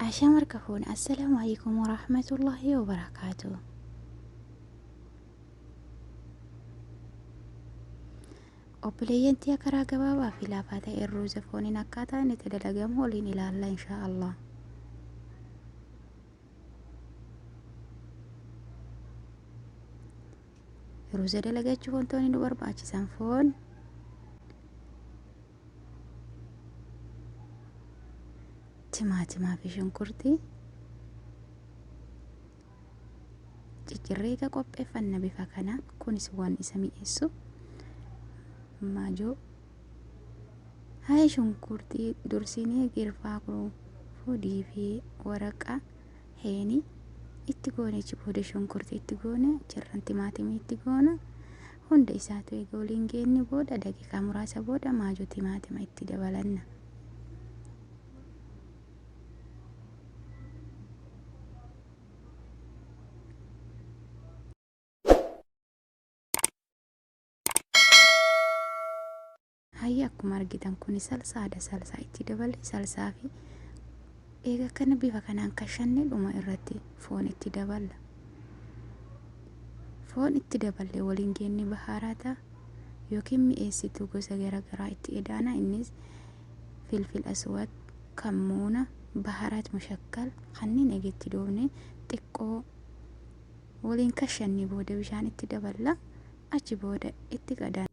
عشان مركفون السلام عليكم ورحمة الله وبركاته. obboleeyyantii karaa gabaabaa fi laafaa ta'e ruuza fooniin akkaataa inni itti dalagamu waliin ilaalla inshaa Allah. ruuza dalagachuuf wantoonni nu barbaachisan foon, timaatimaa fi shunkurtii, ciccirreega qopheeffanna bifa kana. kunis waan isa mi'eessu maajoo haa shunkurtii dursinee girfaa fudii fi waraqa heenii itti goone booda shunkurtii itti goone jirran timaatimii itti goona hunda isaatu eega waliin geenne booda daqiiqaa muraasa booda maajoo timaatima itti dabalanna. hayya akkuma argitan kun salsaadha. salsaa itti daballe salsaa fi eega kana bifa kanaan kashanne dhuma irratti foon itti daballa. foon itti daballe waliin geenne bahaarata yookiin mi'eessituu gosa garaagaraa itti edaana. innis filfil aswad, kammuuna, baharaat mushakkal kanneen eegetti doofne xiqqoo waliin kashanne booda bishaan itti daballa. achi booda itti qadaan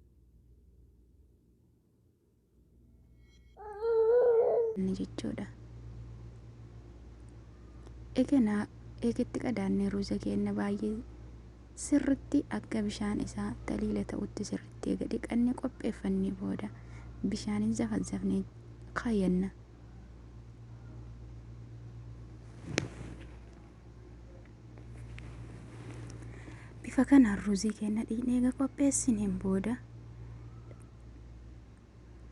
jechuudha. eegitti qadaannee ruuza keenya baay'ee sirritti akka bishaan isaa taliila ta'utti sirritti eega dhiqannee qopheeffannee booda bishaanin zafazafnee kaayyanna. bifa kanaan ruuzii keenya dhiqnee eega qopheessineen booda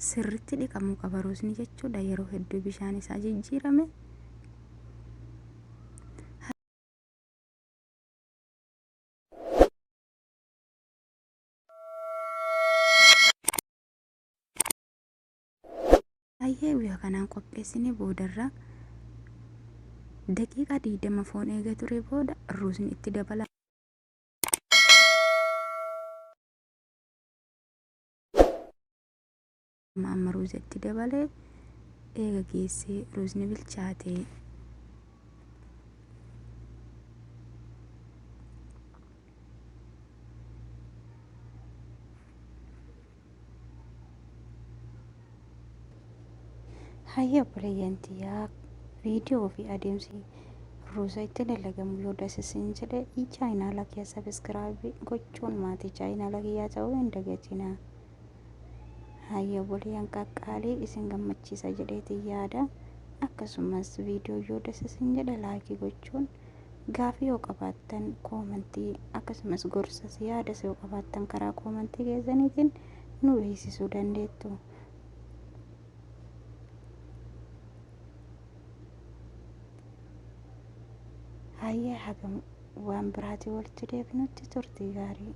sirritti dhiqamuu qaba ruuzni jechuudha. yeroo hedduu bishaan isaa jijjiirame baay'ee bifa kanaan qopheessine boodarra daqiiqaa 20 foon eega ture booda ruuzni itti dabala. amma ruuza itti dabalee eega geessee ruuzni bilchaatee hayya obboleeyyantiyaa viidiyoo fi adeemsi ruuza itti dalagamu yoo dasisin jedhe chaayinaala kiyya sabiskiraabii gochuun maatii chaayinaala kiyyaa ta'uu hin dagatinaa. hayya obboleeyyan qaqqaalii isin gammachiisa jedheeti yaada. akkasumas viidiyoo yoo dasisin jedhe laayikii gochuun gaafii yoo qabaattan koomentii akkasumas gorsas yaadas yoo qabaattan karaa koomentii keessaniitiin nu beeksisuu dandeettu. hayya hagam waan biraatii walitti deebinutti turtii gaarii.